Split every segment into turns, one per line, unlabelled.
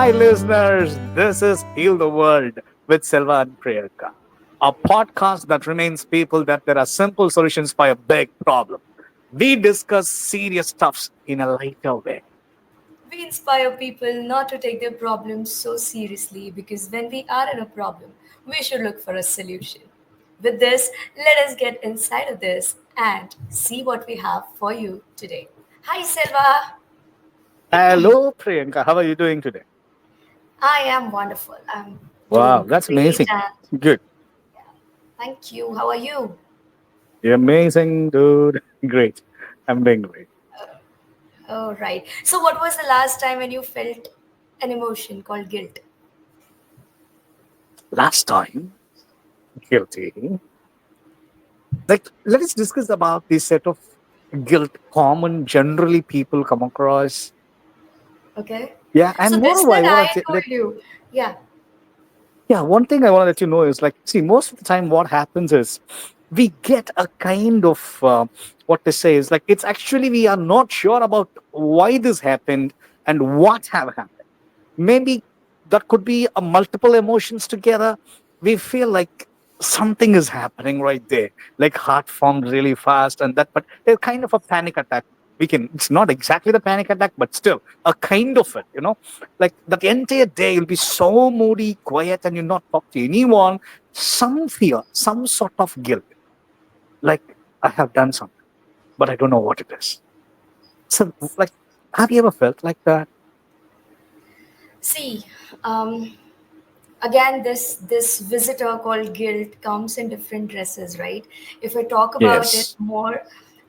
Hi, listeners. This is Heal the World with Selva and Priyanka, a podcast that reminds people that there are simple solutions for a big problem. We discuss serious stuffs in a lighter way.
We inspire people not to take their problems so seriously because when we are in a problem, we should look for a solution. With this, let us get inside of this and see what we have for you today. Hi, Selva.
Hello, Priyanka. How are you doing today?
I am wonderful. I'm
Wow,
doing
that's
great
amazing.
and
Good.
thank you. How are you?
You're amazing, dude. Great. I'm doing great.
Oh, right. So, what was the last time when you felt an emotion called guilt?
Last time, guilty. Like, let us discuss about this set of guilt common generally people come across.
Okay.
Yeah,
So,
and
this
moreover,
that
I want
I
to
told you. Yeah.
Yeah, one thing I want to let you know is like, see, most of the time, what happens is we get a kind of what to say is like, it's actually we are not sure about why this happened and what have happened. Maybe that could be a multiple emotions together. We feel like something is happening right there, like heart formed really fast, and that, but it's kind of a panic attack. We can, it's not exactly the panic attack, but still a kind of it, like that entire day you'll be so moody, quiet, and you'll not talk to anyone. Some fear, some sort of guilt, like I have done something, but I don't know what it is. So, like, have you ever felt like that?
See, um, again this visitor called guilt comes in different dresses, right? If I talk about it
Yes.
more,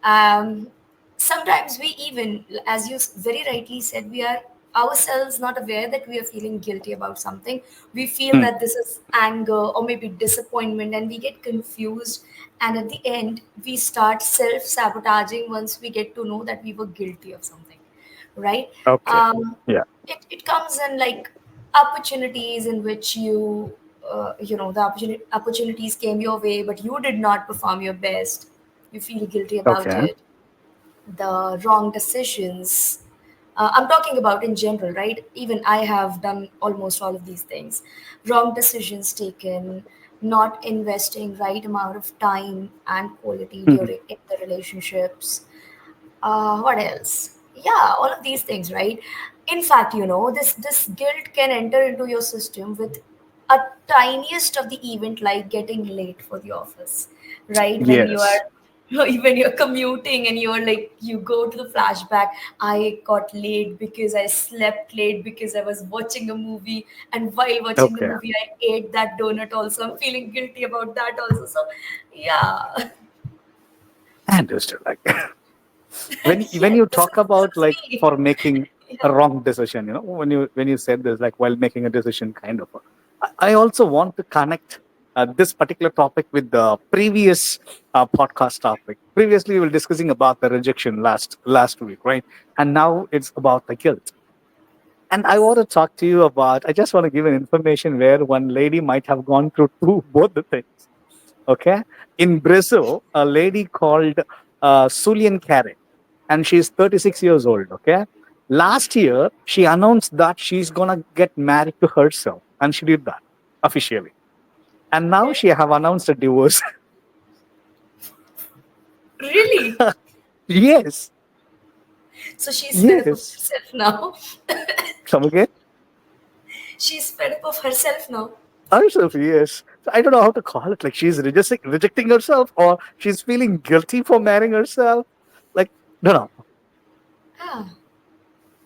um, sometimes we even, as you very rightly said, we are ourselves not aware that we are feeling guilty about something. We feel
Hmm.
that this is anger or maybe disappointment, and we get confused, and at the end we start self-sabotaging once we get to know that we were guilty of something, right?
Okay.
um,
Yeah.
it comes in like opportunities in which the opportunities came your way but you did not perform your best. You feel guilty about
Okay.
it. The wrong decisions, I'm talking about in general, right? Even I have done almost all of these things. Wrong decisions taken, not investing right amount of time and quality
Mhm.
during in the relationships. What else? Yeah, all of these things, right? In fact, this guilt can enter into your system with a tiniest of the event, like getting late for the office, right? When you are
Yes.
when you're commuting and you're like, you go to the flashback. I got late because I slept late because I was watching a movie, and while watching the
Okay.
movie I ate that donut also. I'm feeling guilty about that also. So yeah.
I understood. Like when
Yes,
you
this
talk
is this
about
is
like
me.
for making a wrong decision, when you said this, like while making a decision, kind of. I also want to connect this particular topic with the previous podcast topic. Previously, we were discussing about the rejection last week, right? And now it's about the guilt. And I want to talk to you about. I just want to give an information where one lady might have gone through both the things. Okay. In Brazil, a lady called Sulian Karen, and she's 36 years old. Okay. Last year, she announced that she's going to get married to herself, and she did that officially. And now
Okay.
she have announced a divorce.
Really?
Yes.
So she's fed up of
Yes.
herself now.
Come again?
She's fed up of herself now.
Herself, yes. So I don't know how to call it. Like she's rejecting herself, or she's feeling guilty for marrying herself. Like, no.
Ah,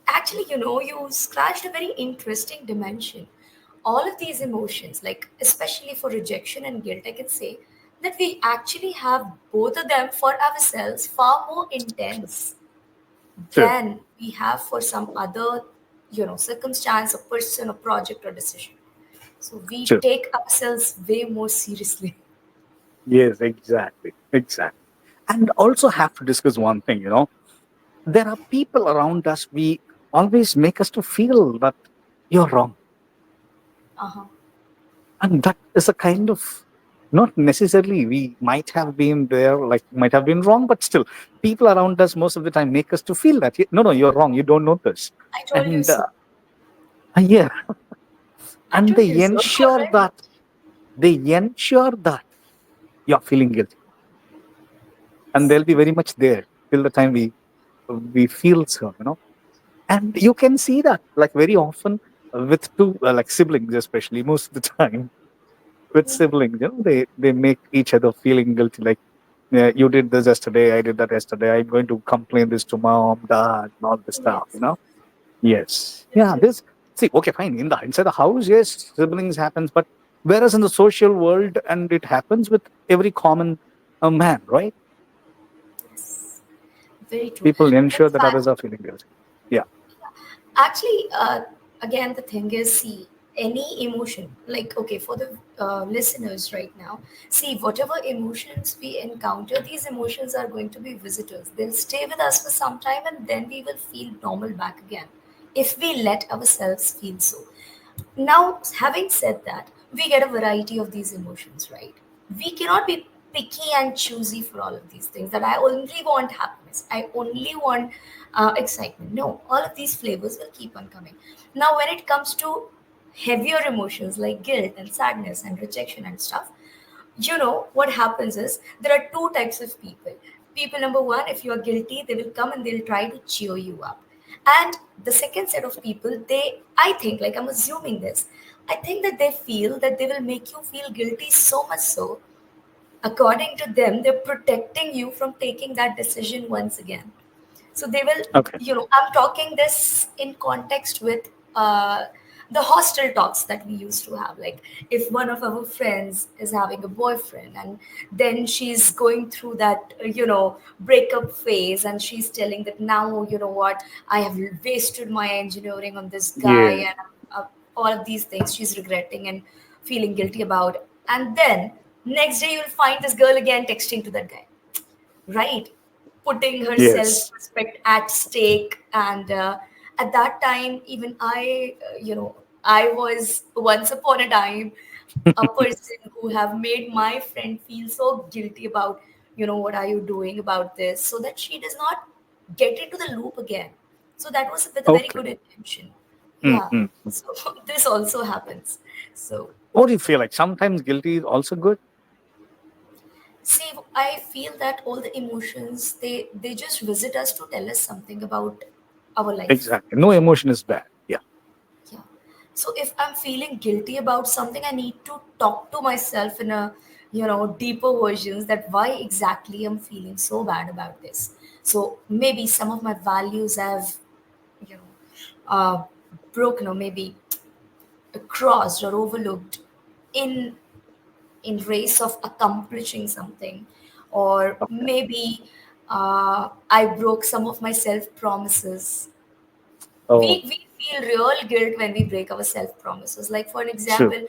actually, you scratched a very interesting dimension. All of these emotions, like especially for rejection and guilt, I can say that we actually have both of them for ourselves far more intense
True.
than we have for some other, circumstance, a person, a project, or decision. So we
True.
take ourselves way more seriously.
Yes, exactly. Exactly. And also have to discuss one thing, there are people around us, we always make us to feel that you're wrong.
Uh-huh.
And that is a kind of, not necessarily we might have been there, like might have been wrong, but still people around us most of the time make us to feel that, no, you're wrong. You don't know this.
I told you
And
so.
Yeah,
I
and
told you so already.
they ensure that you're feeling guilty, and they'll be very much there till the time we feel so, you know. And you can see that like very often with two like siblings, especially most of the time with siblings, you know, they make each other feeling guilty. Like, yeah, you did this yesterday, I did that yesterday. I'm going to complain this to mom, dad, and all this stuff. You
Yes.
know. Yes. Yeah. This. See. Okay. Fine. In the inside the house, yes, siblings happens, but whereas in the social world, and it happens with every common man, right?
Yes. Very true.
People
In
ensure that
fact,
others are feeling guilty. Yeah.
actually, again, the thing is, see, any emotion, like, okay, for the listeners right now, see, whatever emotions we encounter, these emotions are going to be visitors. They'll stay with us for some time and then we will feel normal back again if we let ourselves feel so. Now, having said that, we get a variety of these emotions, right? We cannot be picky and choosy for all of these things. That I only want happiness, I only want excitement. No, all of these flavors will keep on coming. Now, when it comes to heavier emotions like guilt and sadness and rejection and stuff, you know what happens is there are two types of people. People number one, if you are guilty, they will come and they'll try to cheer you up. And the second set of people, they, I think, like, I'm assuming this, I think that they feel that they will make you feel guilty so much so, according to them, they're protecting you from taking that decision once again. So they will,
Okay.
I'm talking this in context with the hostel talks that we used to have. Like, if one of our friends is having a boyfriend and then she's going through that, breakup phase, and she's telling that now, you know what, I have wasted my engineering on this guy,
Yeah.
and all of these things she's regretting and feeling guilty about. And then next day, you'll find this girl again texting to that guy, right, putting her
Yes.
self-respect at stake. And at that time, even I was once upon a time a person who have made my friend feel so guilty about, what are you doing about this, so that she does not get into the loop again. So that was with a very
Okay.
good intention. Yeah.
Mm-hmm.
So this also happens. So,
What do you feel like? Sometimes guilty is also good.
see, I feel that all the emotions, they just visit us to tell us something about our life.
Exactly. No emotion is bad. Yeah.
Yeah. So if I'm feeling guilty about something, I need to talk to myself in a, deeper versions, that why exactly I'm feeling so bad about this. So maybe some of my values have, you know, uh, broken, or maybe crossed or overlooked in race of accomplishing something. Or
Okay.
maybe I broke some of my self promises.
Oh,
We feel real guilt when we break our self promises. Like, for an
true.
example,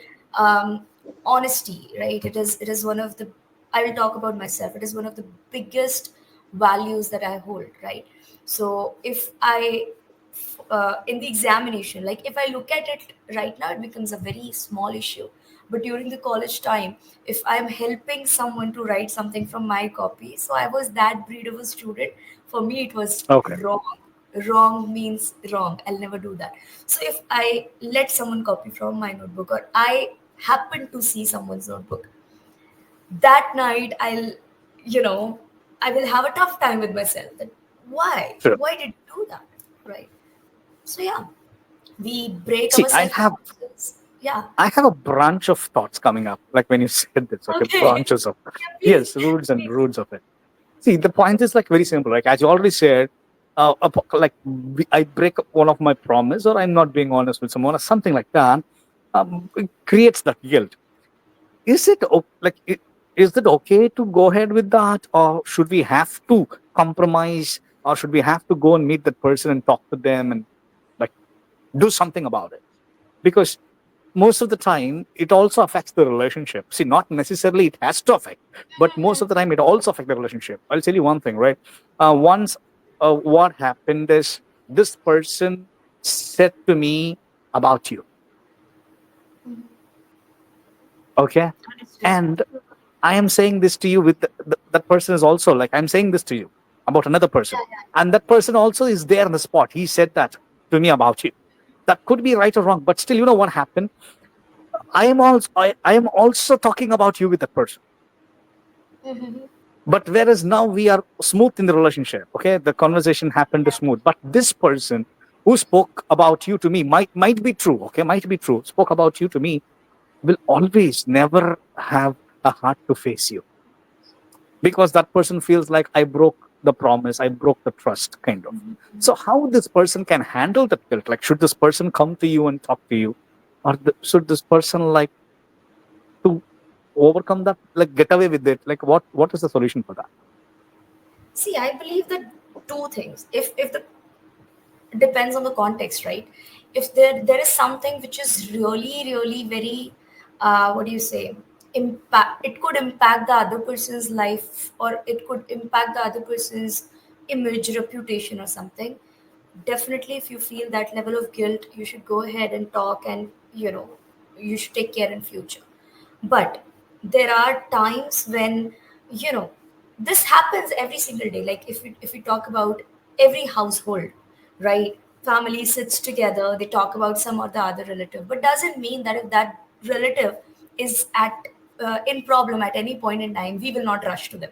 honesty, right? It is one of the, I will talk about myself, it is one of the biggest values that I hold, right? So if I in the examination, like, if I look at it right now, it becomes a very small issue. But during the college time, if I'm helping someone to write something from my copy, so I was that breed of a student. For me, it was
Okay.
wrong. Wrong means wrong. I'll never do that. So if I let someone copy from my notebook, or I happen to see someone's notebook, that night you know, I will have a tough time with myself. That why?
True.
Why did you do that? Right. So yeah, we break
See,
our self promises. Yeah.
I have a branch of thoughts coming up, like when you said this, okay,
Okay.
branches of,
Yeah, please.
yes, roots and
Please.
roots of it. See, the point is like very simple. Like as you already said, like I break one of my promise, or I'm not being honest with someone, or something like that. It creates that guilt. Is it is it okay to go ahead with that, or should we have to compromise, or should we have to go and meet that person and talk to them and like do something about it? Because most of the time it also affects the relationship. See, not necessarily it has to affect, but most of the time it also affects the relationship. I'll tell you one thing, right? Once what happened is this person said to me about you, okay,
Understood.
and I am saying this to you with that person is also like I'm saying this to you about another
Yeah,
person,
yeah.
and that person also is there on the spot. He said that to me about you. That could be right or wrong, but still, you know what happened? I am also talking about you with that person.
Mm-hmm.
But whereas now we are smooth in the relationship, okay, the conversation happened smooth. But this person who spoke about you to me might be true, okay, might be true. Spoke about you to me will always never have a heart to face you because that person feels like I broke the promise, I broke the trust, kind of. So how this person can handle that guilt? Like, should this person come to you and talk to you, or should this person like to overcome that, like get away with it? Like, what is the solution for that?
See, I believe that two things. If the depends on the context, right? If there is something which is really very, what do you say, impact, it could impact the other person's life, or it could impact the other person's image, reputation, or something. Definitely, if you feel that level of guilt, you should go ahead and talk, and you should take care in future. But there are times when, you know this happens every single day. Like, if we talk about every household, right? Family sits together, they talk about some or the other relative, but doesn't mean that if that relative is at in problem at any point in time, we will not rush to them,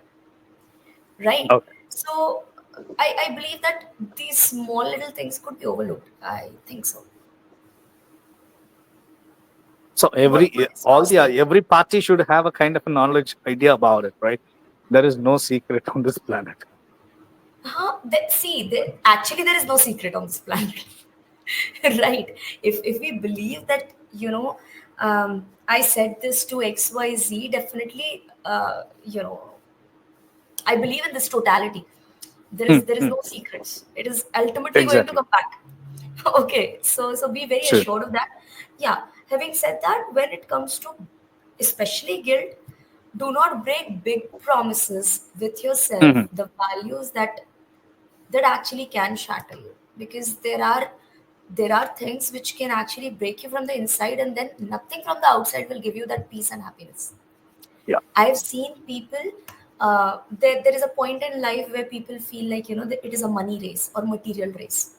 right?
Okay.
So I believe that these small little things could be overlooked. I think so.
So
What is your say?
every party should have a kind of a knowledge idea about it, right? There is no secret on this planet.
See, actually, there is no secret on this planet, right? If we believe that, I said this to XYZ, definitely, I believe in this totality. There is
Hmm.
no secrets. It is ultimately going to
Exactly.
come back. Okay, so be very
Sure.
assured of that. Yeah. Having said that, when it comes to especially guilt, do not break big promises with yourself.
Hmm.
The values that actually can shatter you, because there are things which can actually break you from the inside, and then nothing from the outside will give you that peace and happiness.
Yeah.
I've seen people, there is a point in life where people feel like, that it is a money race or material race.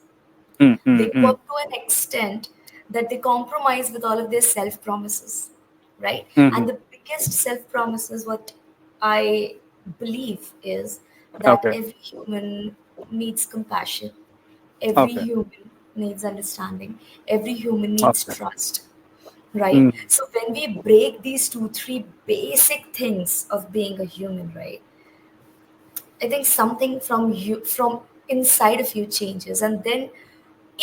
Mm, mm,
They go
mm,
up to an extent that they compromise with all of their self promises, right? And
mhm.
the biggest self promises, what I believe, is that
Okay.
every human needs compassion, every
Okay.
human needs understanding, every human needs
Okay.
trust, right?
Mm.
So when we break these two three basic things of being a human, right, I think something from inside of you changes, and then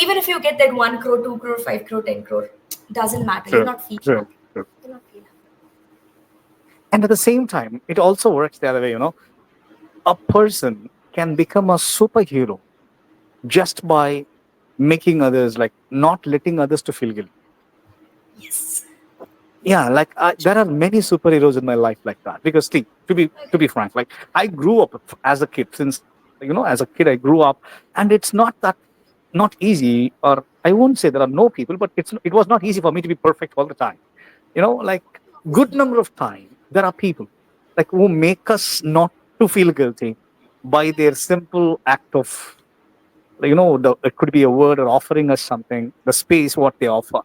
even if you get that 1 crore, 2 crore, 5 crore, 10 crore, doesn't matter. You'll
True.
not feel
True.
happy.
True.
You'll not feel happy.
And at the same time, it also works the other way. A person can become a superhero just by making others, like not letting others to feel guilty.
Yes.
Yeah, like there are many superheroes in my life like that. Because see, to be
Okay.
frank, like I grew up as a kid. Since as a kid, I grew up, and it's not that not easy, or I won't say there are no people, but it was not easy for me to be perfect all the time. Like good
Obviously.
number of time there are people like who make us not to feel guilty by their simple act of it could be a word or offering us something, the space what they offer.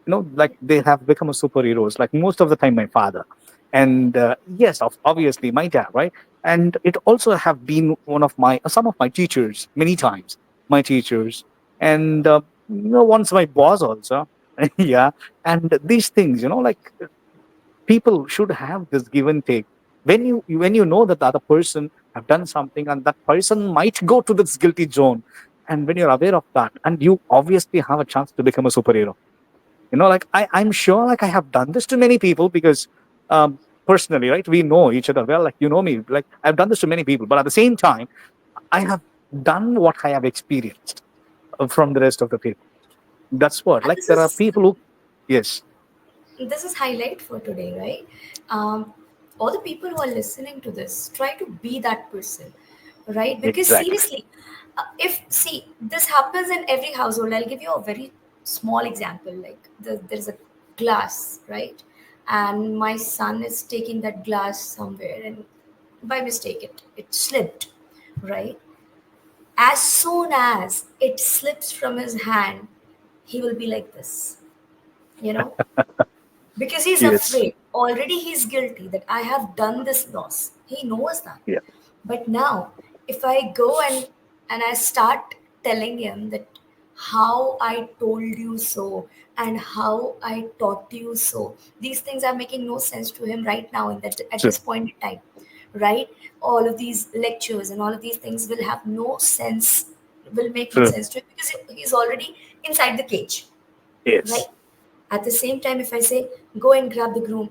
Like they have become a superheroes, like most of the time my father, and yes, obviously my dad, right? And it also have been one of my some of my teachers many times, my teachers, and once my boss also. Yeah. And these things, like people should have this give and take. When you know that the other person have done something and that person might go to this guilty zone, and when you're aware of that, and you obviously have a chance to become a superhero. Like I'm sure, like I have done this to many people because personally, right, we know each other well, like me, like I've done this to many people, but at the same time I have done what I have experienced from the rest of the people. That's what,
And
like there are people who, yes,
this is highlight for today, right? All the people who are listening to this, try to be that person, right? Because
exactly.
seriously, if see this happens in every household. I'll give you a very small example. Like, there's a glass, right? And my son is taking that glass somewhere, and by mistake it slipped, right? As soon as it slips from his hand, he will be like this, you know, because he's
Yes.
afraid. Already he's guilty that I have done this loss. He knows that.
Yeah.
But now, if I go and I start telling him that how I told you so and how I taught you so, these things are making no sense to him right now in that at
True.
this point in time, right? All of these lectures and all of these things will have no sense, will make no
True.
sense to him because he's already inside the cage, right?
Yes.
At the same time, if I say, go and grab the broom,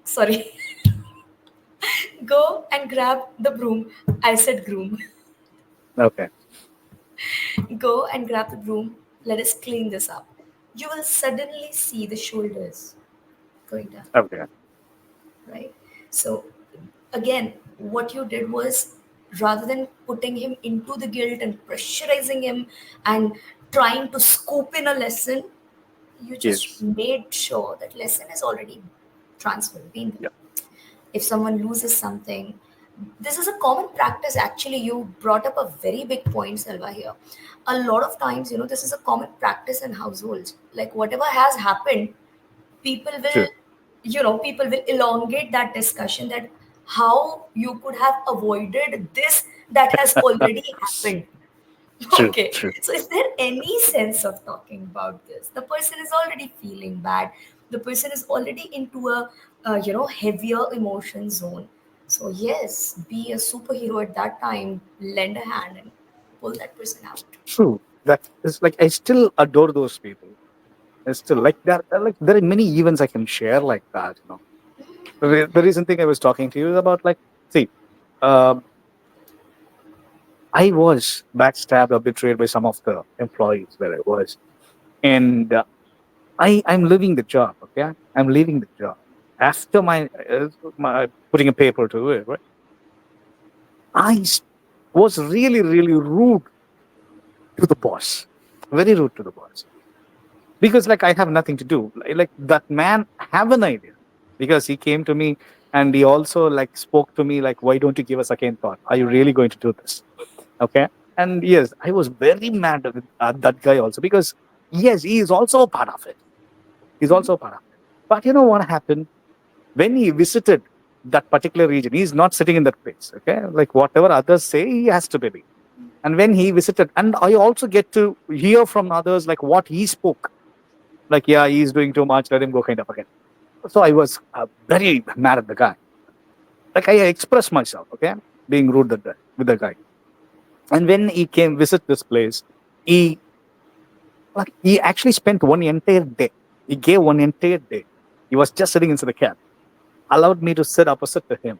sorry, go and grab the broom, I said groom.
Okay.
Go and grab the broom, let us clean this up. You will suddenly see the shoulders going down,
Okay.
right? So, again, what you did was rather than putting him into the guilt and pressurizing him and trying to scoop in a lesson, you just
Yes.
made sure that lesson is already transferred, been there.
Yeah.
If someone loses something, this is a common practice. Actually, you brought up a very big point, Selva, here. A lot of times, this is a common practice in households. Like whatever has happened, people will
True.
people will elongate that discussion, that how you could have avoided this that has already happened.
True.
Okay,
True.
so is there any sense of talking about this? The person is already feeling bad. The person is already into a heavier emotion zone. So yes, be a superhero at that time. Lend a hand and pull that person out.
True. That is like I still adore those people. I still
Yeah.
like that. Like there are many events I can share like that. The recent thing I was talking to you is about like, see, um, I was backstabbed or betrayed by some of the employees where I was, and I'm leaving the job. Okay, I'm leaving the job after my putting a paper to it. Right, I was really really rude to the boss, very rude to the boss, because like I have nothing to do. Like that man have an idea because he came to me and he also like spoke to me like, why don't you give a second thought? Are you really going to do this? Okay. And yes, I was very mad at that guy also because yes, he is also a part of it. He's also a part of it. But you know what happened when he visited that particular region? He's not sitting in that place. Okay, like whatever others say, he has to believe. And when he visited, and I also get to hear from others like what he spoke. Like, yeah, he's doing too much. Let him go, kind of again. So I was very mad at the guy. Like I expressed myself. Okay, being rude with the guy. And when he came visit this place, he he actually spent one entire day. He gave one entire day. He was just sitting inside the cab, allowed me to sit opposite to him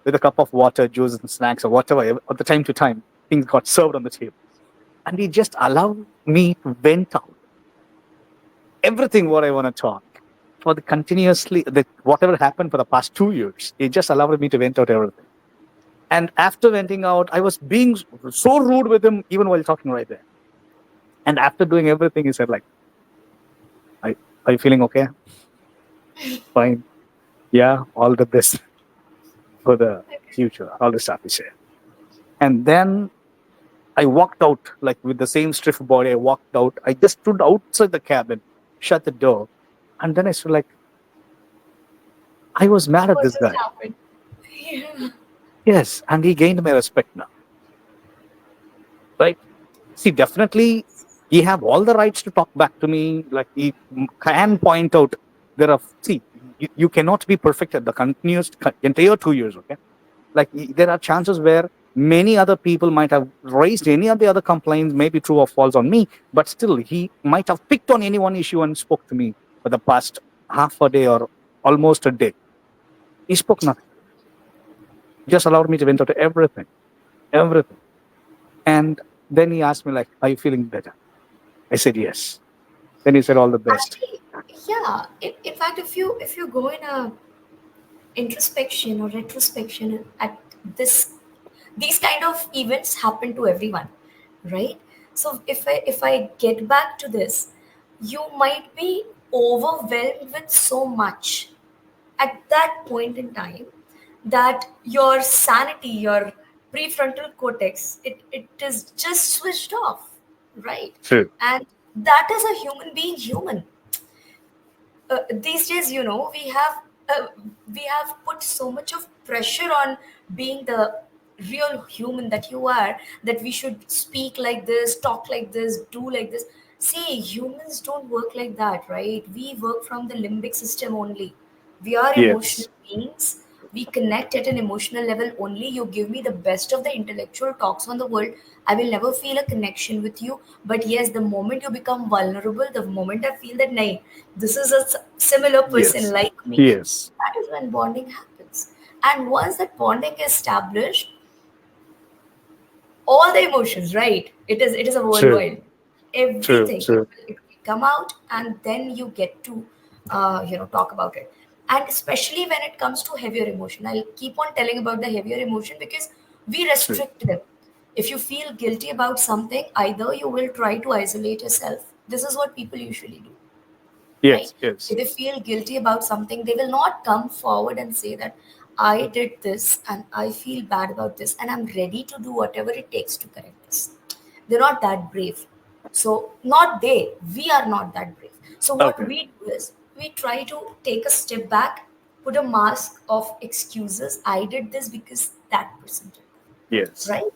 with a cup of water, juice, and snacks or whatever. At the time to time, things got served on the table, and he just allowed me to vent out everything what I want to talk for the continuously the whatever happened for the past 2 years. He just allowed me to vent out everything. And after venting out, I was being so rude with him even while talking right there. And after doing everything, he said like, I, "Are you feeling okay? Fine. Yeah, all the best for the future." All the stuff he said. And then I walked out like with the same stiff body. I walked out. I just stood outside the cabin, shut the door, and then I stood like I was mad at
What
this
just
guy.
happened? Yeah.
Yes, and he gained my respect now, right? See, definitely he have all the rights to talk back to me. Like he can point out there are see you cannot be perfect at the entire 2 years. Okay, like there are chances where many other people might have raised any of the other complaints, maybe true or false on me, but still he might have picked on any one issue and spoke to me for the past half a day or almost a day. He spoke nothing, just allowed me to vent out everything, everything. And then he asked me like, "Are you feeling better?" I said yes. Then he said, "All the best."
Actually, yeah. In fact, if you go in a introspection or retrospection at this, these kind of events happen to everyone, right? So if I get back to this, you might be overwhelmed with so much at that point in time that your sanity, your prefrontal cortex, it is just switched off, right?
True.
And That is a human being human. These days, uh, we have put so much of pressure on being the real human that you are, that we should speak like this, talk like this, do like this. See, humans don't work like that, right? We work from the limbic system only. We are emotional
Yes.
beings. We connect at an emotional level only. You give me the best of the intellectual talks on the world, I will never feel a connection with you. But yes, the moment you become vulnerable, the moment I feel that, nay, this is a similar person
Yes.
like me,
Yes.
that is when bonding happens. And once that bonding is established, all the emotions, right? It is a
True.
worldwide.
True.
Everything
True.
it will come out, and then you get to talk about it. And especially when it comes to heavier emotion, I'll keep on telling about the heavier emotion because we
True.
restrict them. If you feel guilty about something, either you will try to isolate yourself. This is what people usually do, right?
Yes.
If
Yes.
they feel guilty about something, they will not come forward and say that I did this and I feel bad about this and I'm ready to do whatever it takes to correct this. They're not that brave. So, not they, we are not that brave. So, what
Okay.
we do is we try to take a step back, put a mask of excuses. I did this because that person did that,
Yes.
right?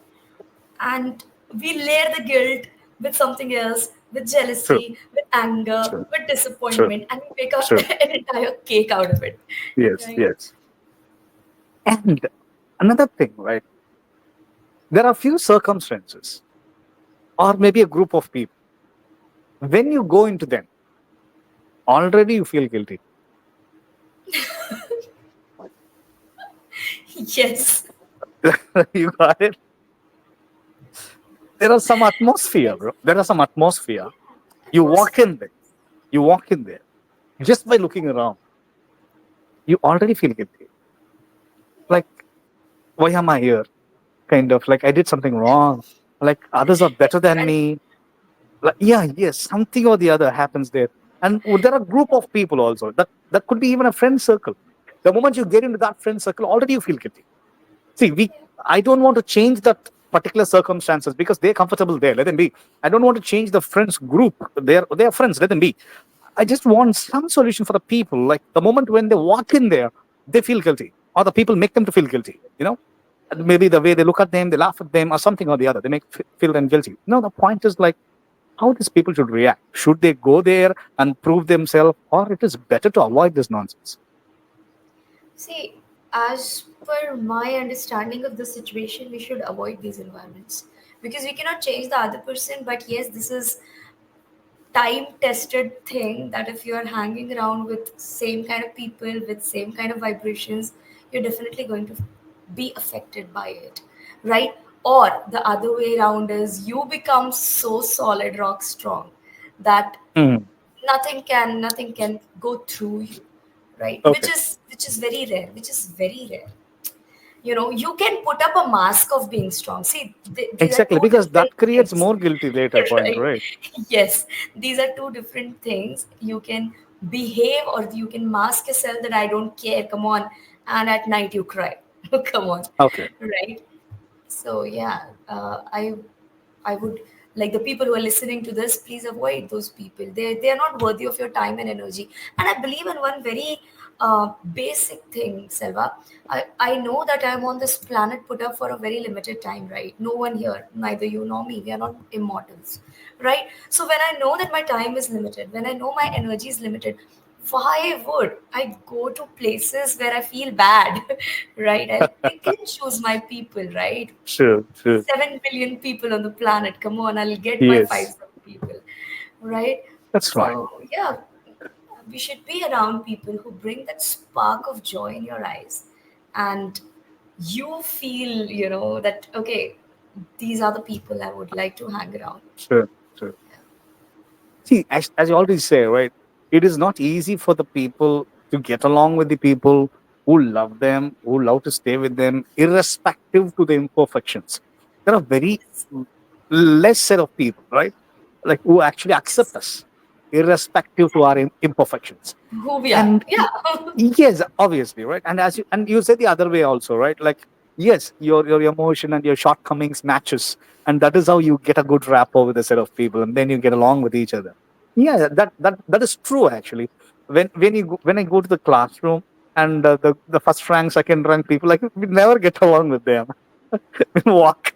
And we layer the guilt with something else, with
True.
jealousy, with anger,
True.
with
True.
disappointment, and we make a,
True.
an entire cake out of it,
Yes.
right?
Yes. And another thing, right? There are few circumstances, or maybe a group of people. When you go into them, already you feel guilty.
Yes,
You got it. There are some atmosphere,
yes,
bro. There are some atmosphere. You walk
atmosphere.
in there. You walk in there. Just by looking around, you already feel guilty. Like, why am I here? Kind of like I did something wrong. Like others are better than
And
me. Like, yeah, yes, something or the other happens there. And there are a group of people also. That could be even a friend circle. The moment you get into that friend circle, already you feel guilty. See, I don't want to change that particular circumstances because they're comfortable there. Let them be. I don't want to change the friends group. They're friends. Let them be. I just want some solution for the people. Like the moment when they walk in there, they feel guilty, or the people make them to feel guilty. And maybe the way they look at them, they laugh at them, or something or the other. They make feel them guilty. No, the point is like how these people should react. Should they go there and prove themselves, or it is better to avoid this nonsense?
see, as per my understanding of the situation, we should avoid these environments because we cannot change the other person. But yes, this is time tested thing that if you're hanging around with same kind of people with same kind of vibrations, you're definitely going to be affected by it, right? Or the other way around is you become so solid rock strong that
Hmm.
nothing can go through you, right? which
Okay.
is which is very rare, which is very rare. You can put up a mask of being strong. See, these are
Exactly,
two
because
different
that creates
things.
more guilty later. Point,
Right?
right?
Yes, these are two different things. You can behave or you can mask yourself that I don't care, come on, and at night you cry. Come on,
Okay.
right? So yeah, I would like the people who are listening to this, please avoid those people. They are not worthy of your time and energy. And I believe in one very basic thing, Selva. I know that I'm on this planet put up for a very limited time, right? No one here, neither you nor me, we are not immortals, right? So when I know that my time is limited, when I know my energy is limited, why would I go to places where I feel bad, right? I'll pick and choose my people, right?
True. True.
7 billion people on the planet. Come on, I'll get my five
Yes,
seven people, right?
that's right.
So, yeah, we should be around people who bring that spark of joy in your eyes. And you feel, that, okay, these are the people I would like to hang around.
True. True. See, as you already say, right? It is not easy for the people to get along with the people who love them, who love to stay with them, irrespective to the imperfections. There are very less set of people, right? Like who actually accept us, irrespective to our imperfections.
Who we are.
And
Yeah.
yes, obviously, right? And you said the other way also, right? Like yes, your emotion and your shortcomings matches, and that is how you get a good rapport with a set of people, and then you get along with each other. Yeah, that is true actually. When I go to the classroom, and the first rank, second rank people, like, we never get along with them. We walk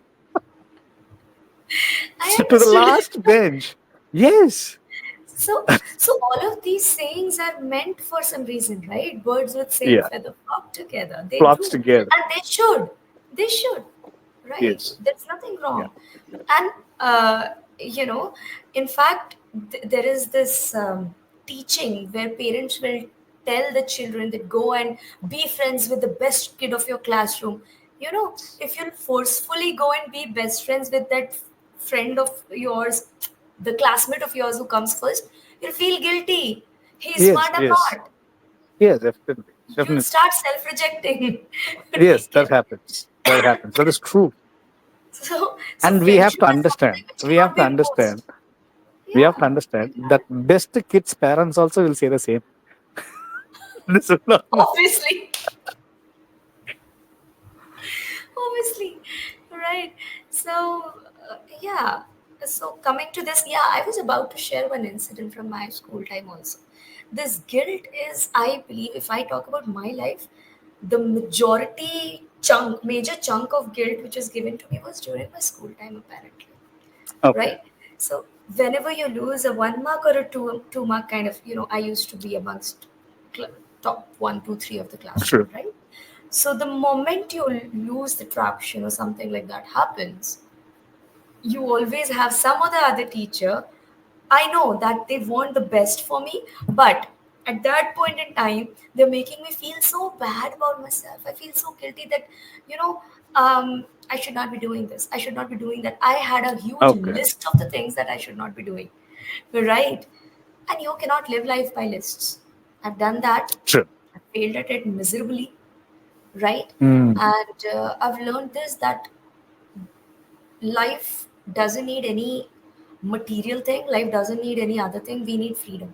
I
to the
understood.
last bench. Yes.
So all of these sayings are meant for some reason, right? Birds with same
Yeah,
feather flock together. They
flocks
do,
together.
and they should. They should, right?
Yes.
There's nothing
Yeah.
wrong. And you know, in fact, there is this teaching where parents will tell the children that go and be friends with the best kid of your classroom. You know, if you'll forcefully go and be best friends with that friend of yours, the classmate of yours who comes first, you'll feel guilty. He's
Yes.
smart, I'm
Yes.
not.
Yes. Definitely.
You'll
Definitely.
start self-rejecting.
Yes,
Yeah.
that happens. That happens. That is true.
So
And we have
friendship
to
is something
understand.
which
We
cannot
have
be
to
imposed.
understand. We have
Yeah,
to understand that best kids' parents also will say the same. This will not.
obviously, obviously, right. So yeah. So coming to this, yeah, I was about to share one incident from my school time also. This guilt is, I believe, if I talk about my life, the major chunk of guilt which was given to me was during my school time, apparently.
Okay.
Right? So whenever you lose a 1 mark or a two mark kind of, I used to be amongst top one, two, three of the classroom,
True.
right? So the moment you lose the traction or something like that happens, you always have some other teacher. I know that they want the best for me, but at that point in time, they're making me feel so bad about myself. I feel so guilty that, you know, I should not be doing this. I should not be doing that. I had a huge
Okay.
list of the things that I should not be doing. Right? And you cannot live life by lists. I've done that.
True.
I failed at it miserably. Right?
Mm.
And I've learned this that life doesn't need any material thing. Life doesn't need any other thing. We need freedom,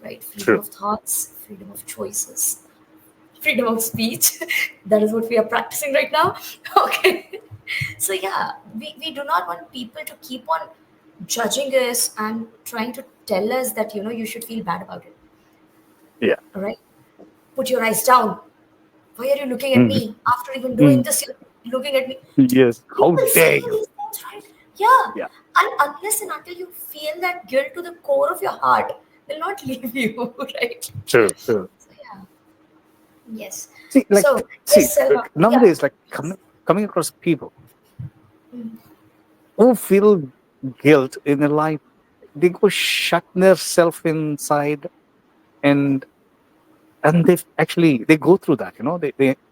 right? Freedom
True.
of thoughts, freedom of choices, freedom of speech. That is what we are practicing right now. Okay. So yeah, we do not want people to keep on judging us and trying to tell us that you should feel bad about it.
Yeah.
All right. Put your eyes down. Why are you looking at
Mm.
me? After even doing
Mm.
this, you're looking at me.
Yes. How
People say
dare you?
these things, right? Yeah.
Yeah.
And unless and until you feel that guilt to the core of your heart, they'll not leave you, right?
True. True.
So yeah. Yes.
See, like,
So
see,
yes, Selva. Yeah.
nowadays, like, coming across people who feel guilt in their life, they go shut themselves inside, and they actually they go through that.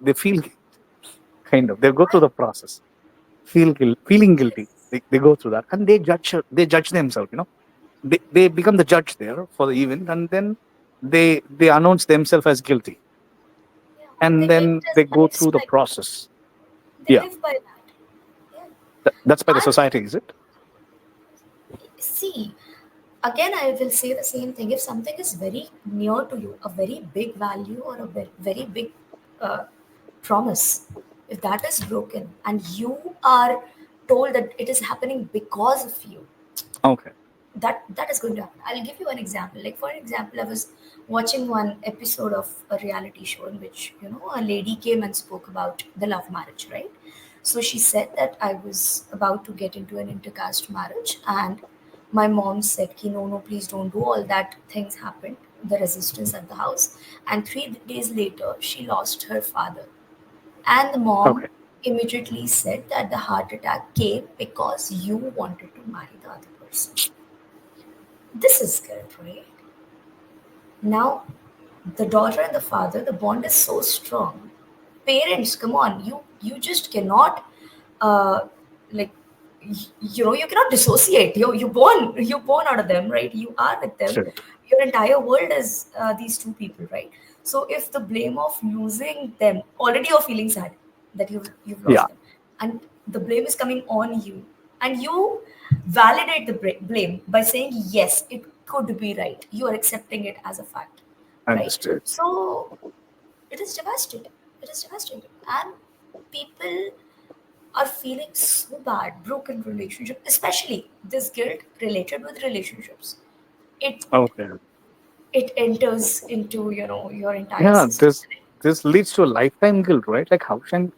They feel kind of they go through the process, feeling guilty. They go through that, and they judge themselves. They become the judge there for the event, and then they announce themselves as guilty,
Yeah.
and
They make
then
it as
they
a
go through the
lifestyle.
process.
They
Yeah,
live by that. Yeah.
that's by the
And
society, is it?
see, again, I will say the same thing. If something is very near to you, a very big value or a very big uh, promise, if that is broken and you are told that it is happening because of you,
Okay.
that is going to happen. I'll give you an example. Like for example, I was watching one episode of a reality show in which a lady came and spoke about the love marriage, right? So she said that I was about to get into an intercaste marriage, and my mom said, "Ki no, no, please don't do all that." Things happened, the resistance at the house, and 3 days later, she lost her father, and the mom
Okay.
immediately said that the heart attack came because you wanted to marry the other person. This is good, right? Now, the daughter and the father, the bond is so strong. Parents, come on, you just cannot, uh, like, you cannot dissociate. You're born out of them, right? You are with them.
Sure.
Your entire world is these two people, right? So if the blame of losing them, already you're feeling sad that you've
Yeah.
lost them, and the blame is coming on you, and you validate the blame by saying yes, it could be right. You are accepting it as a fact, right?
Understood.
So it is devastating. It is devastating. And people are feeling so bad, broken relationship, especially this guilt related with relationships. It
Okay.
it enters into your entire
Yeah,
system.
this leads to a lifetime guilt, right? Like how can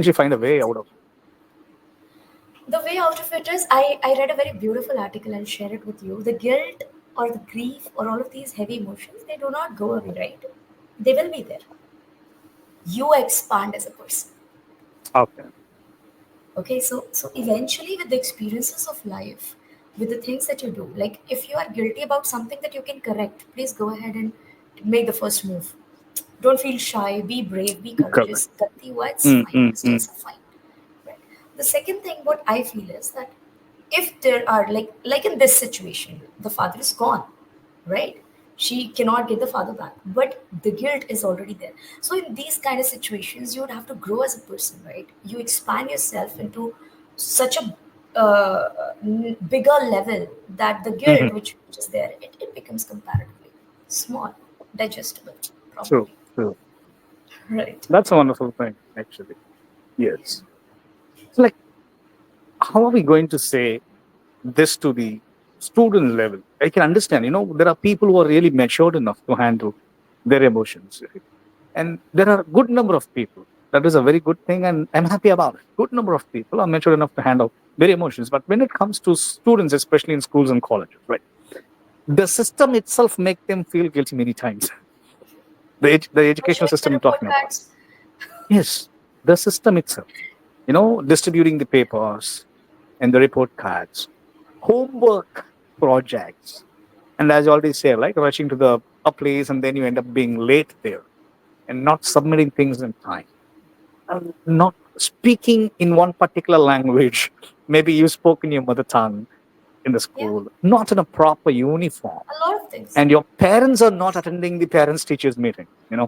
she find a way out of?
The way out of it is, I read a very beautiful article. I'll share it with you. The guilt or the grief or all of these heavy emotions, they do not go away, right? They will be there. You expand as a person.
Okay.
Okay, so eventually with the experiences of life, with the things that you do, like if you are guilty about something that you can correct, please go ahead and make the first move. Don't feel shy, be brave, be
Correct.
courageous. Gatti hua, it's
Mm,
fine.
mm, mm.
Mistakes are fine. Right. The second thing what I feel is that if there are like in this situation, the father is gone, right? She cannot get the father back, but the guilt is already there. So in these kind of situations, you would have to grow as a person, right? You expand yourself into such a bigger level that the
Mhm.
guilt which is there, it becomes comparatively small, digestible,
True,
probably.
true.
Right.
That's a wonderful thing, actually. Yes. So, like, how are we going to say this to the student level? I can understand, there are people who are really matured enough to handle their emotions, right? And there are a good number of people. That is a very good thing, and I'm happy about it. Good number of people are mature enough to handle their emotions. But when it comes to students, especially in schools and colleges, right, the system itself make them feel guilty many times. The
For
educational
showing the
system I'm
report
talking about.
cards.
Yes, the system itself. Distributing the papers and the report cards, homework projects, and as you already said, like rushing to the a place and then you end up being late there and not submitting things in time, and not speaking in one particular language. Maybe you spoke in your mother tongue in the
Yeah,
school, not in a proper uniform,
a lot of things.
and your parents are not attending the parents teachers meeting.
Yeah.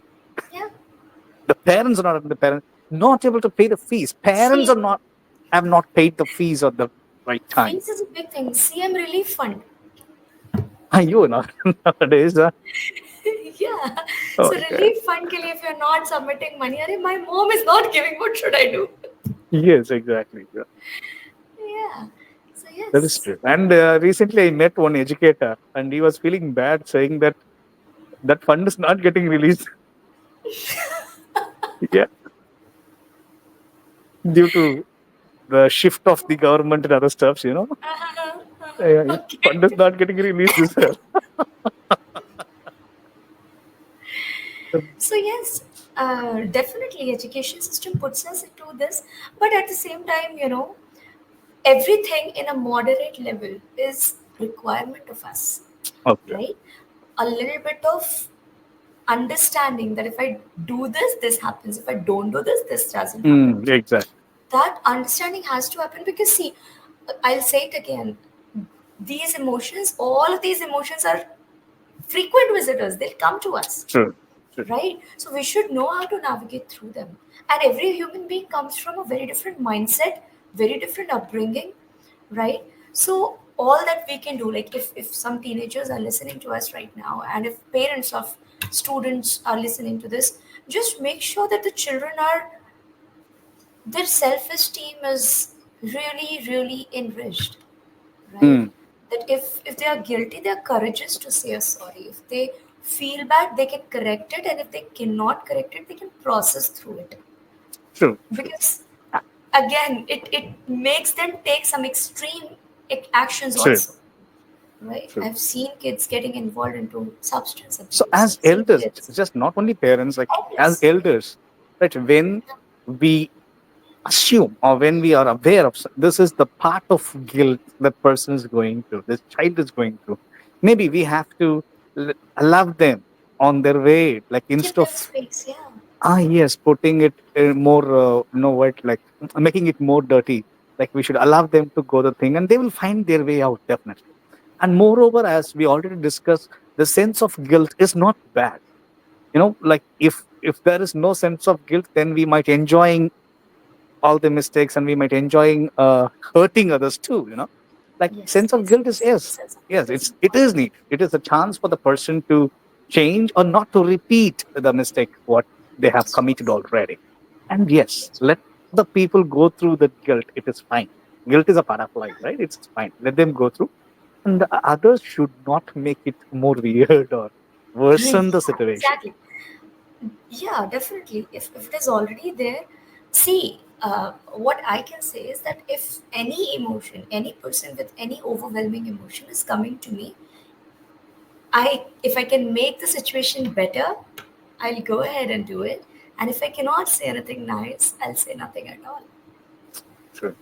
The parents are not the parents not able to pay the fees. Parents
See,
are not have not paid the fees at the right time.
fees is a big thing. CM relief fund.
Are you not nowadays?
Yeah. So
Okay.
relief fund ke liye if you're not submitting money, Arey, my mom is not giving, what should I do?
Yes, exactly. Yeah,
Yeah. So
that is
yes.
true. And recently, I met one educator, and he was feeling bad, saying that that fund is not getting released. Yeah, due to the shift of the government and other stuffs. Yeah, fund is
Okay.
not getting released this year.
So yes, definitely education system puts us into this, but at the same time, everything in a moderate level is requirement of us,
Okay.
right? A little bit of understanding that if I do this, this happens. If I don't do this, this doesn't happen.
Exactly.
That understanding has to happen because see, I'll say it again. These emotions, all of these emotions are frequent visitors. They'll come to us,
True. True.
right? So we should know how to navigate through them. And every human being comes from a very different mindset, very different upbringing, right? So all that we can do, like if some teenagers are listening to us right now, and if parents of students are listening to this, just make sure that the children are, their self-esteem is really, really enriched, right?
Mm,
That if they are guilty, they are courageous to say a sorry. If they feel bad, they can correct it, and if they cannot correct it, they can process through it.
true. True.
Because again, it makes them take some extreme actions
True.
also, right?
True.
I've seen kids getting involved into substance
So
abuse.
as
I've seen
elders,
kids
just not only parents, like as
endless.
elders, right? When we assume or when we are aware of this is the part of guilt that person is going through, this child is going through, maybe we have to allow them on their way, like
Give
instead
them
of
space, yeah.
yes, putting it more what, like making it more dirty. Like we should allow them to go the thing, and they will find their way out definitely. And moreover, as we already discussed, the sense of guilt is not bad. Like if there is no sense of guilt, then we might enjoying all the mistakes and we might enjoying hurting others too. Like
Yes,
sense of
yes,
guilt is,
yes.
yes,
Sense of
yes,
guilt is
it is
important.
neat. It is a chance for the person to change or not to repeat the mistake what they have
Yes,
committed
yes.
already. And yes,
Yes.
the people go through that guilt, it is fine. Guilt is a part of life, right? It's fine. Let them go through. And the others should not make it more weird or
Yeah,
worsen the situation.
exactly. Yeah, definitely. If it is already there, see, what I can say is that if any emotion, any person with any overwhelming emotion is coming to me, if I can make the situation better, I'll go ahead and do it. And if I cannot say anything nice, I'll say nothing at all.
Sure.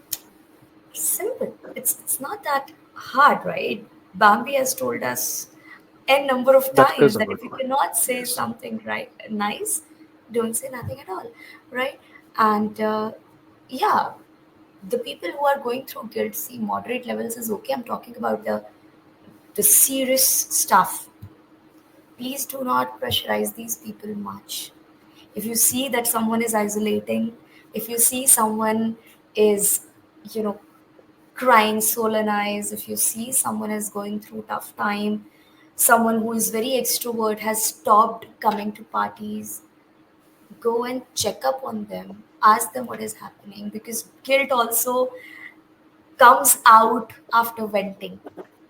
Simple. It's not that hard, right? Bambi has told us n number of
That is
times
a
that
good
if you
one.
cannot say
Yes.
something right nice, don't say nothing at all, right? And yeah, the people who are going through guilt, see, moderate levels is okay. I'm talking about the serious stuff. Please do not pressurize these people much. If you see that someone is isolating, if you see someone is, you know, crying swollen eyes, if you see someone is going through tough time, someone who is very extrovert has stopped coming to parties, go and check up on them, ask them what is happening, because guilt also comes out after venting.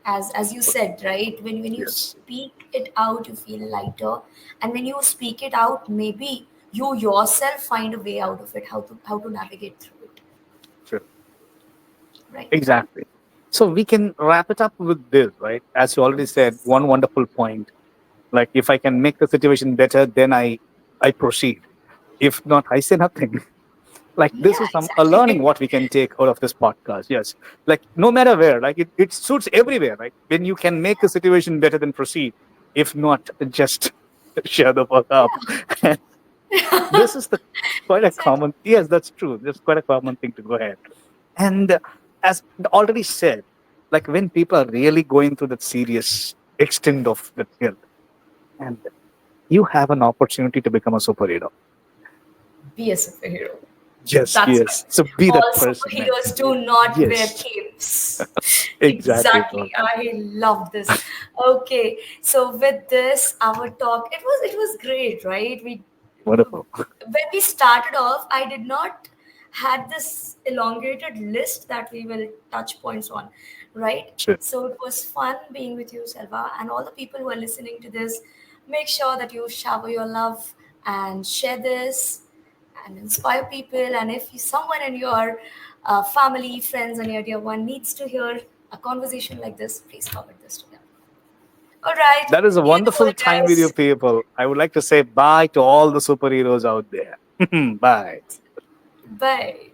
As you said, right, when you
Yes.
speak it out you feel lighter, and when you speak it out, maybe you yourself find a way out of it, how to navigate through it,
Sure.
right?
Exactly. So we can wrap it up with this, right? As you already said, one wonderful point. Like if I can make the situation better, then I proceed. If not, I say nothing. Like this
Yeah,
is some a learning
exactly.
what we can take out of this podcast. Yes. Like no matter where, like it suits everywhere, right? When you can make a situation better, than proceed. If not, just shut the fuck up. And this is the quite a
Exactly.
common, yes, that's true. That's quite a common thing to go ahead. And as already said, like when people are really going through that serious extent of that guilt, and you have an opportunity to become a superhero.
Be a superhero.
Yes,
That's right.
yes. So be
All
that person, man.
superheroes do not wear
Yes,
capes.
exactly, bro.
Exactly. I love this. Okay. So with this, our talk, it was great, right?
Wonderful.
When we started off, I did not had this elongated list that we will touch points on, right?
Sure.
So it was fun being with you, Selva, and all the people who are listening to this. Make sure that you shower your love and share this and inspire people. And if someone in your family, friends, and your dear one needs to hear a conversation like this, please forward this to them. All right,
That is a
you know
wonderful
it
time with you
is.
people. I would like to say bye to all the superheroes out there. Bye.
Bye.